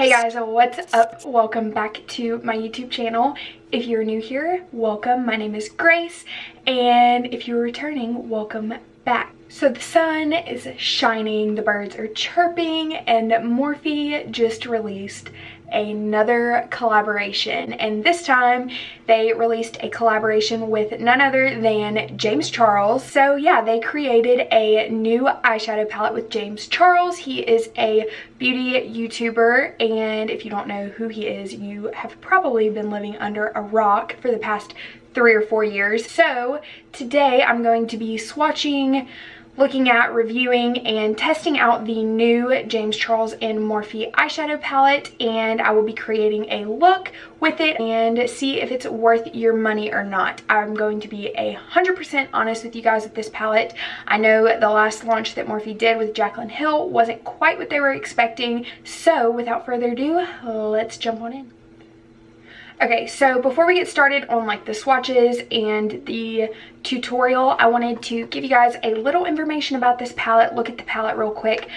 Hey guys, what's up? Welcome back to my YouTube channel. If you're new here, welcome. My name is Grace, and if you're returning, welcome back. So the sun is shining, the birds are chirping, and Morphe just released another collaboration, and this time they released a collaboration with none other than James Charles. So yeah, they created a new eyeshadow palette with James Charles. He is a beauty YouTuber, and if you don't know who he is, you have probably been living under a rock for the past 3 or 4 years. So today I'm going to be swatching, looking at, reviewing, and testing out the new James Charles and Morphe eyeshadow palette, and I will be creating a look with it and see if it's worth your money or not. I'm going to be 100% honest with you guys with this palette. I know the last launch that Morphe did with Jaclyn Hill wasn't quite what they were expecting, so without further ado, let's jump on in. Okay, so before we get started on like the swatches and the tutorial, I wanted to give you guys a little information about this palette. Look at the palette real quick.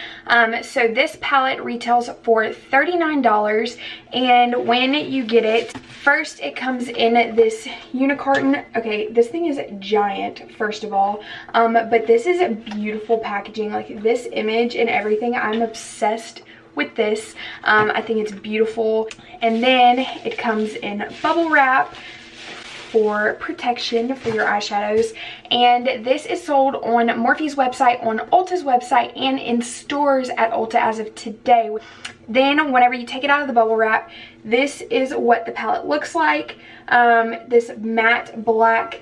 So this palette retails for $39, and when you get it, first it comes in this unicarton. Okay, this thing is giant, first of all, but this is beautiful packaging. Like this image and everything, I'm obsessed with this. I think it's beautiful. And then it comes in bubble wrap for protection for your eyeshadows, and this is sold on Morphe's website, on Ulta's website, and in stores at Ulta as of today. Then whenever you take it out of the bubble wrap, this is what the palette looks like. This matte black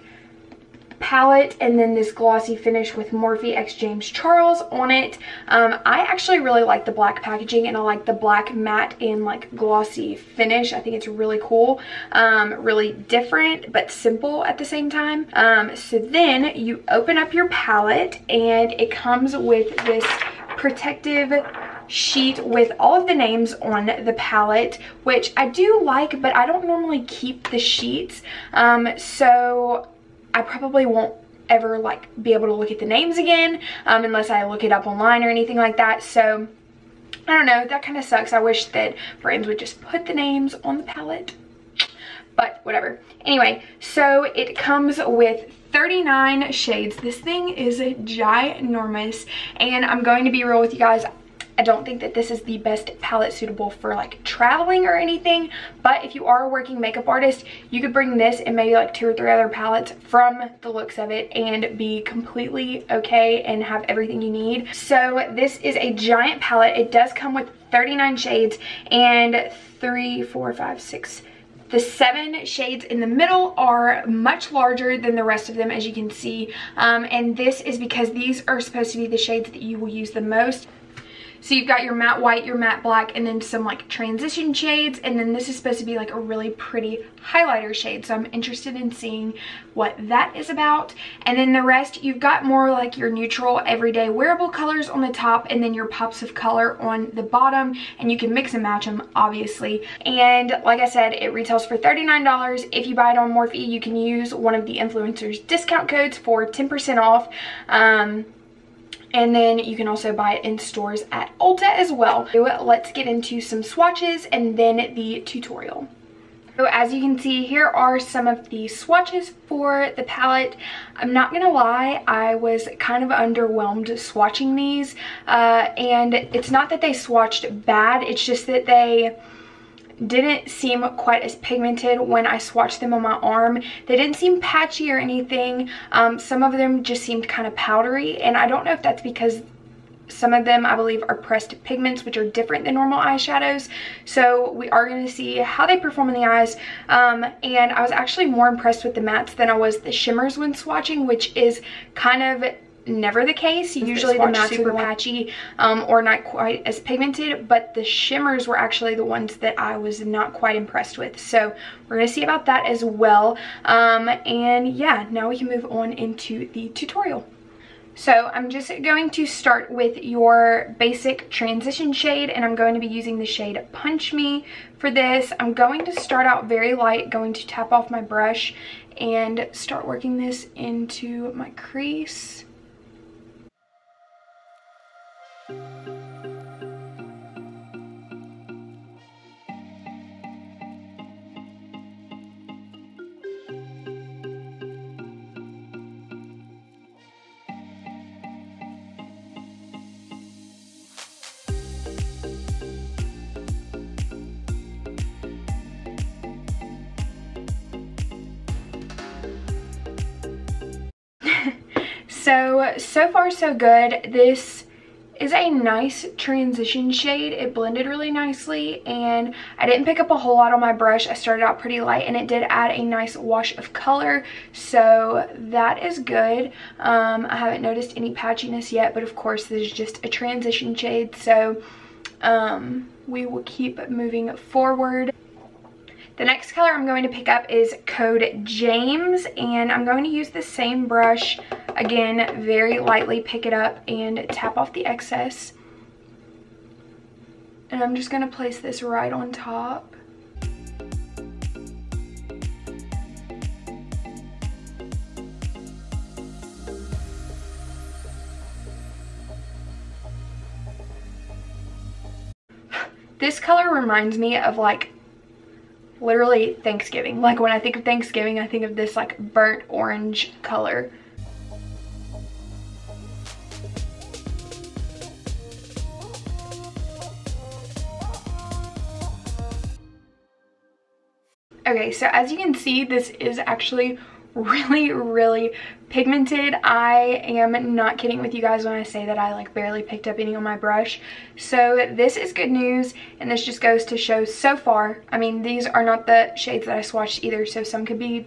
palette, and then this glossy finish with Morphe x James Charles on it. I actually really like the black packaging, and I like the black matte and like glossy finish. I think it's really cool, really different but simple at the same time. So then you open up your palette, and it comes with this protective sheet with all of the names on the palette, which I do like, but I don't normally keep the sheets, so I probably won't ever like be able to look at the names again unless I look it up online or anything like that. So I don't know, that kind of sucks. I wish that brands would just put the names on the palette, but whatever. Anyway, so it comes with 39 shades. This thing is ginormous, and I'm going to be real with you guys. I don't think that this is the best palette suitable for like traveling or anything, but if you are a working makeup artist, you could bring this and maybe like 2 or 3 other palettes from the looks of it and be completely okay and have everything you need. So this is a giant palette. It does come with 39 shades, and 3, 4, 5, 6. The 7 shades in the middle are much larger than the rest of them, as you can see, and this is because these are supposed to be the shades that you will use the most. So you've got your matte white, your matte black, and then some like transition shades, and then this is supposed to be like a really pretty highlighter shade, so I'm interested in seeing what that is about. And then the rest, you've got more like your neutral everyday wearable colors on the top, and then your pops of color on the bottom, and you can mix and match them obviously. And like I said, it retails for $39. If you buy it on Morphe, you can use one of the influencers discount codes for 10% off. And then you can also buy it in stores at Ulta as well. So let's get into some swatches and then the tutorial. So as you can see, here are some of the swatches for the palette. I'm not gonna lie, I was kind of underwhelmed swatching these. And it's not that they swatched bad, it's just that they didn't seem quite as pigmented when I swatched them on my arm. They didn't seem patchy or anything. Some of them just seemed kind of powdery, and I don't know if that's because some of them I believe are pressed pigments, which are different than normal eyeshadows. So we are going to see how they perform in the eyes, and I was actually more impressed with the mattes than I was the shimmers when swatching, which is kind of never the case. Usually the mattes are patchy or not quite as pigmented, but the shimmers were actually the ones that I was not quite impressed with. So we're going to see about that as well. And yeah, now we can move on into the tutorial. So I'm just going to start with your basic transition shade, and I'm going to be using the shade Punch Me for this. I'm going to start out very light, going to tap off my brush and start working this into my crease. So far so good. This is a nice transition shade. It blended really nicely, and I didn't pick up a whole lot on my brush. I started out pretty light, and it did add a nice wash of color, so that is good. I haven't noticed any patchiness yet, but of course this is just a transition shade, so we will keep moving forward. The next color I'm going to pick up is Code James, and I'm going to use the same brush. Again, very lightly pick it up and tap off the excess. And I'm just going to place this right on top. This color reminds me of like literally Thanksgiving. Like when I think of Thanksgiving, I think of this like burnt orange color. Okay, so as you can see, this is actually really pigmented. I am not kidding with you guys when I say that I like barely picked up any on my brush. So this is good news, and this just goes to show so far. I mean, these are not the shades that I swatched either, so some could be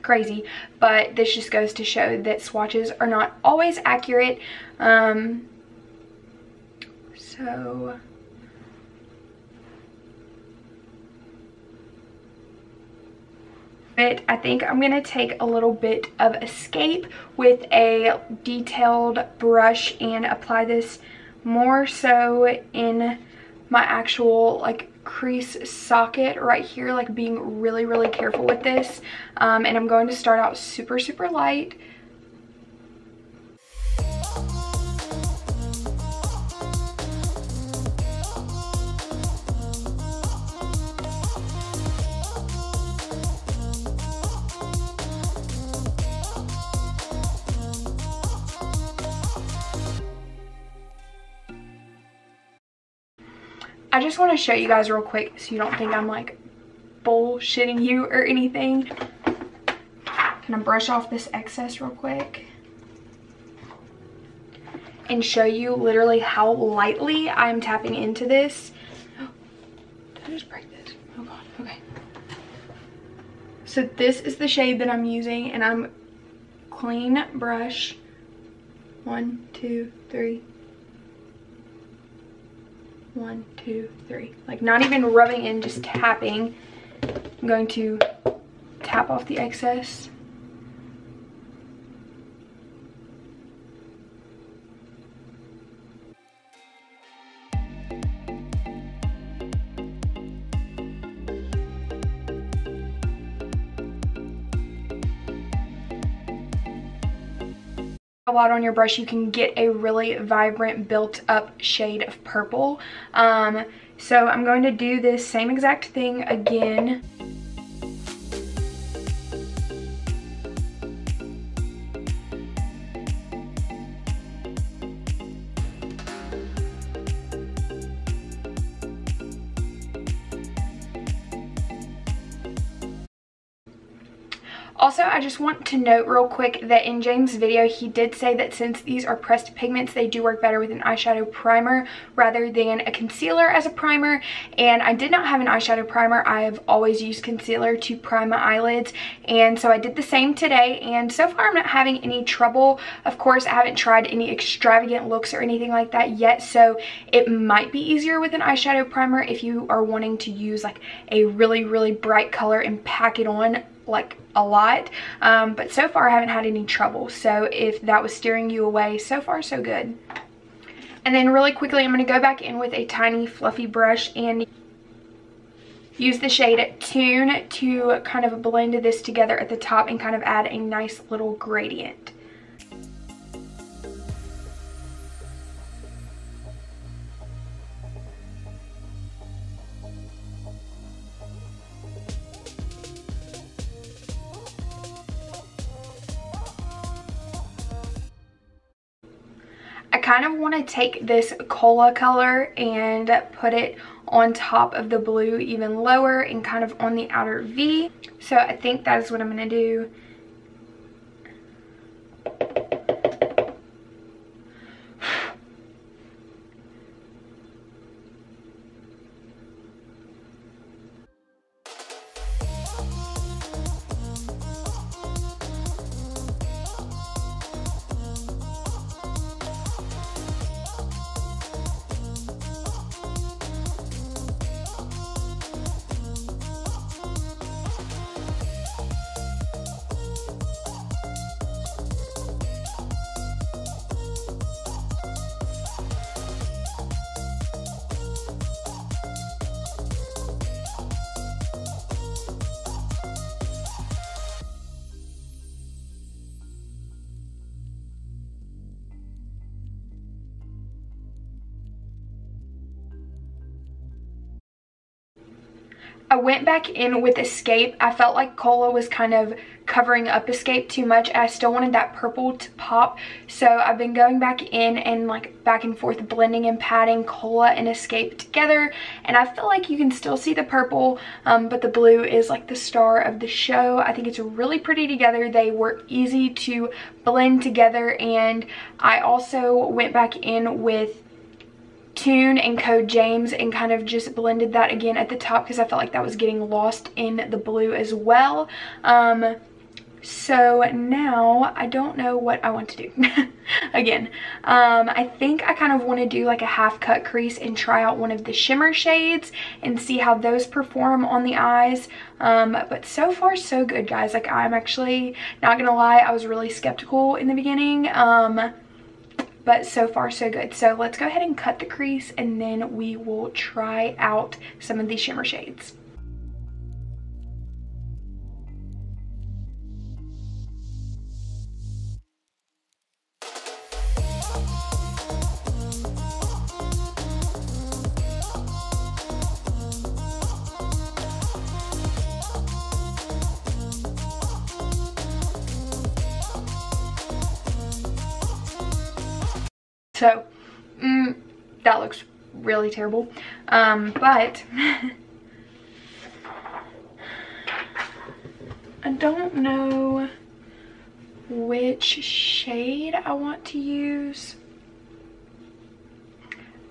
crazy, but this just goes to show that swatches are not always accurate. But I think I'm going to take a little bit of Escape with a detailed brush and apply this more so in my actual like crease socket right here, like being really careful with this. And I'm going to start out super light. I just want to show you guys real quick so you don't think I'm like bullshitting you or anything. Can I brush off this excess real quick and show you literally how lightly I'm tapping into this. Did I just break this? Oh god, okay. So this is the shade that I'm using, and I'm clean brush. 1, 2, 3. 1, 2, 3. Like not even rubbing in, just tapping. I'm going to tap off the excess. A lot on your brush, you can get a really vibrant built up shade of purple. So I'm going to do this same exact thing again. Also, I just want to note real quick that in James' video, he did say that since these are pressed pigments, they do work better with an eyeshadow primer rather than a concealer as a primer. And I did not have an eyeshadow primer. I have always used concealer to prime my eyelids. And so I did the same today. And so far, I'm not having any trouble. Of course, I haven't tried any extravagant looks or anything like that yet. So it might be easier with an eyeshadow primer if you are wanting to use like a really bright color and pack it on like a lot, but so far I haven't had any trouble. So if that was steering you away, so far so good. And then really quickly, I'm going to go back in with a tiny fluffy brush and use the shade Tune to kind of blend this together at the top and kind of add a nice little gradient. I kind of want to take this cola color and put it on top of the blue even lower and kind of on the outer V. So I think that is what I'm going to do. I went back in with Escape. I felt like Cola was kind of covering up Escape too much. I still wanted that purple to pop. So I've been going back in and like back and forth blending and patting Cola and Escape together. And I feel like you can still see the purple, but the blue is like the star of the show. I think it's really pretty together. They were easy to blend together. And I also went back in with Tune and Code James and kind of just blended that again at the top because I felt like that was getting lost in the blue as well. So now I don't know what I want to do. Again, I think I kind of want to do like a half cut crease and try out one of the shimmer shades and see how those perform on the eyes. But so far so good, guys. Like, I'm actually not gonna lie, I was really skeptical in the beginning, but so far so good. So let's go ahead and cut the crease and then we will try out some of these shimmer shades. So, that looks really terrible, but I don't know which shade I want to use.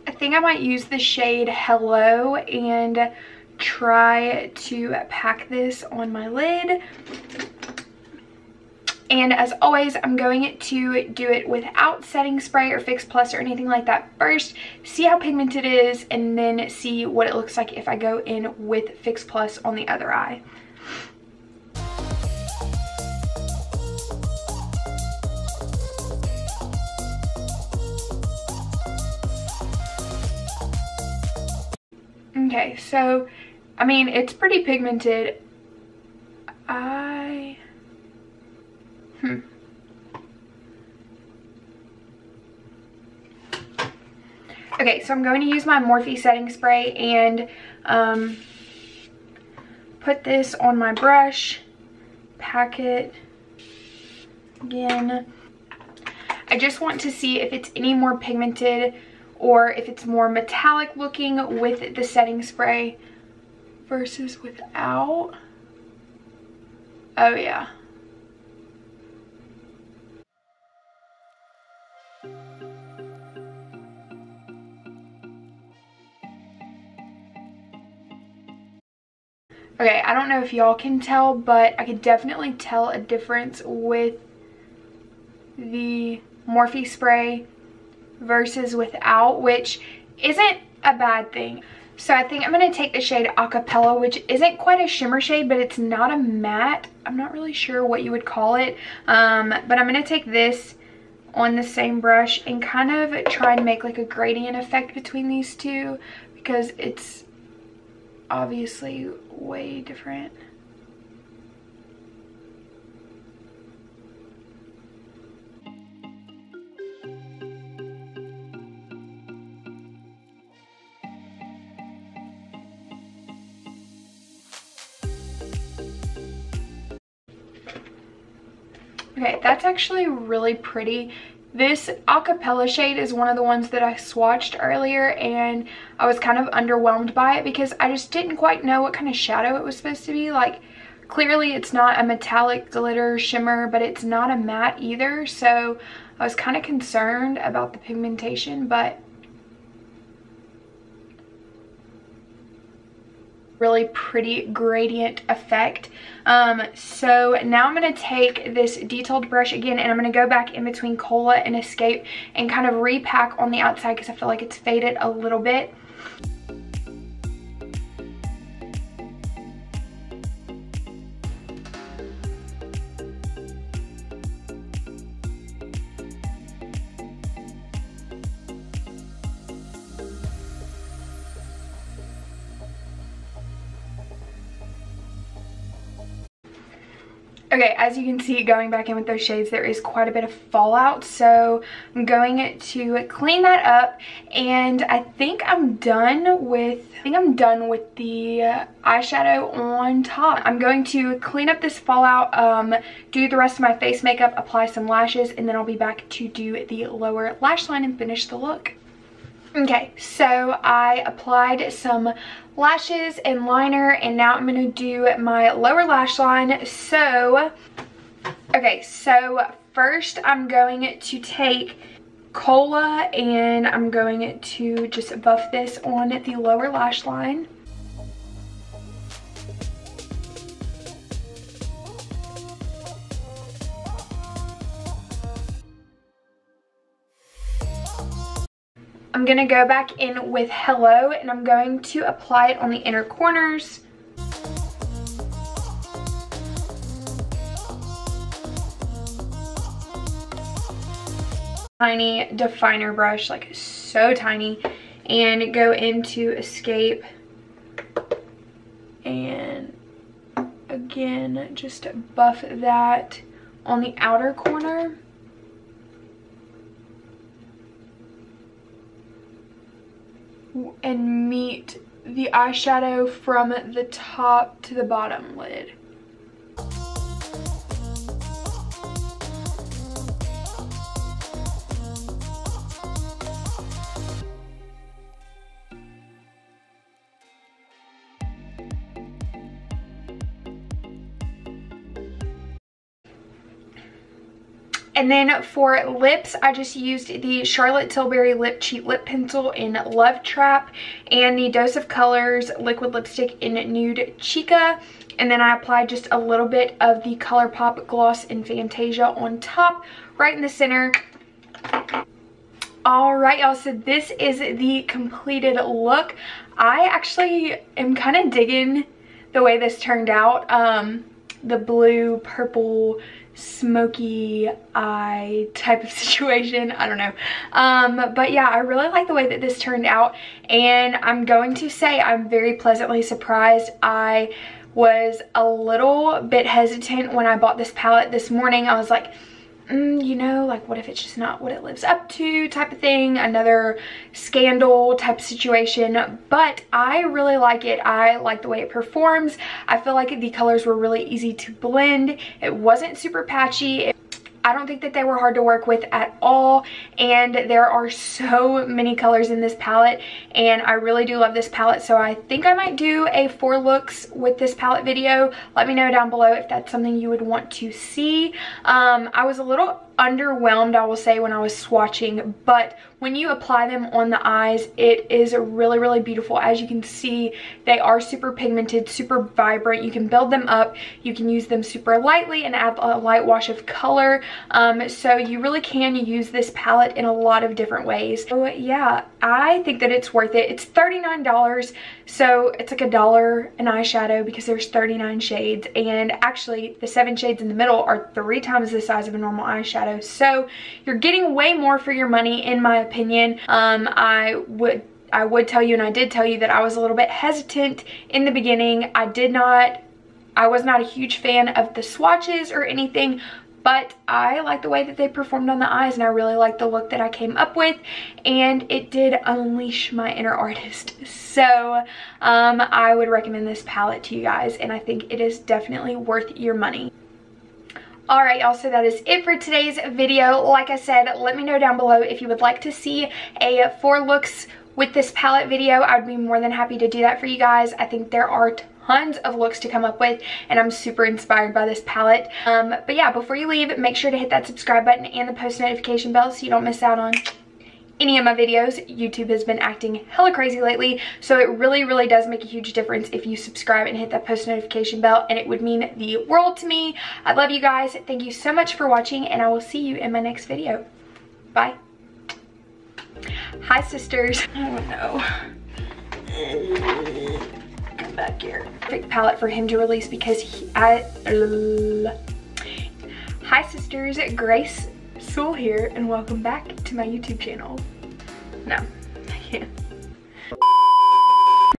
I think I might use the shade Hello and try to pack this on my lid. And as always, I'm going to do it without setting spray or Fix Plus or anything like that first. See how pigmented it is and then see what it looks like if I go in with Fix Plus on the other eye. Okay, so, I mean, it's pretty pigmented. Okay, so I'm going to use my Morphe setting spray and put this on my brush, pack it again. I just want to see if it's any more pigmented or if it's more metallic looking with the setting spray versus without. Oh yeah. Okay, I don't know if y'all can tell, but I could definitely tell a difference with the Morphe spray versus without, which isn't a bad thing. So I think I'm going to take the shade Acapella, which isn't quite a shimmer shade, but it's not a matte. I'm not really sure what you would call it, but I'm going to take this on the same brush and kind of try and make like a gradient effect between these two because it's obviously way different. Okay, that's actually really pretty. This Acapella shade is one of the ones that I swatched earlier and I was kind of underwhelmed by it because I just didn't quite know what kind of shadow it was supposed to be. Like, clearly it's not a metallic glitter shimmer, but it's not a matte either. So I was kind of concerned about the pigmentation, but really pretty gradient effect. So now I'm going to take this detailed brush again and I'm going to go back in between Cola and Escape and kind of repack on the outside because I feel like it's faded a little bit. Okay, as you can see, going back in with those shades, there is quite a bit of fallout, so I'm going to clean that up, and I think I'm done with the eyeshadow on top. I'm going to clean up this fallout, do the rest of my face makeup, apply some lashes, and then I'll be back to do the lower lash line and finish the look. Okay, so I applied some lashes and liner, and now I'm going to do my lower lash line. So, okay, so first I'm going to take Cola and I'm going to just buff this on the lower lash line. I'm going to go back in with Hello, and I'm going to apply it on the inner corners. Tiny definer brush, like so tiny, and go into Escape, and again just buff that on the outer corner. And meet the eyeshadow from the top to the bottom lid. And then for lips, I just used the Charlotte Tilbury Lip Cheat Lip Pencil in Love Trap and the Dose of Colors Liquid Lipstick in Nude Chica. And then I applied just a little bit of the ColourPop Gloss in Fantasia on top, right in the center. Alright, y'all, so this is the completed look. I actually am kind of digging the way this turned out. The blue, purple, smoky eye type of situation. I don't know. But yeah, I really like the way that this turned out, and I'm going to say I'm very pleasantly surprised. I was a little bit hesitant when I bought this palette this morning. I was like, you know, like what if it's just not what it lives up to type of thing, another scandal type of situation. But I really like it. I like the way it performs. I feel like the colors were really easy to blend. It wasn't super patchy. I don't think that they were hard to work with at all, and there are so many colors in this palette, and I really do love this palette. So I think I might do a 4 looks with this palette video. Let me know down below if that's something you would want to see. I was a little underwhelmed, I will say, when I was swatching, but when you apply them on the eyes, it is really, really beautiful. As you can see, they are super pigmented, super vibrant. You can build them up. You can use them super lightly and add a light wash of color. So you really can use this palette in a lot of different ways. So yeah, I think that it's worth it. It's $39, so it's like $1 an eyeshadow because there's 39 shades, and actually the 7 shades in the middle are 3 times the size of a normal eyeshadow. So you're getting way more for your money, in my opinion. I would tell you, and I did tell you, that I was a little bit hesitant in the beginning. I was not a huge fan of the swatches or anything, but I like the way that they performed on the eyes, and I really like the look that I came up with, and it did unleash my inner artist. So I would recommend this palette to you guys, and I think it is definitely worth your money. Alright, y'all, so that is it for today's video. Like I said, let me know down below if you would like to see a 4 looks with this palette video. I would be more than happy to do that for you guys. I think there are tons of looks to come up with, and I'm super inspired by this palette. But yeah, before you leave, make sure to hit that subscribe button and the post notification bell so you don't miss out on any of my videos. YouTube has been acting hella crazy lately, so it really, really does make a huge difference if you subscribe and hit that post notification bell, and it would mean the world to me. I love you guys. Thank you so much for watching, and I will see you in my next video. Bye. Hi, sisters. Oh no. Come back here. Perfect palette for him to release because Hi, sisters. Grace Sewell here, and welcome back to my YouTube channel. No, I can't.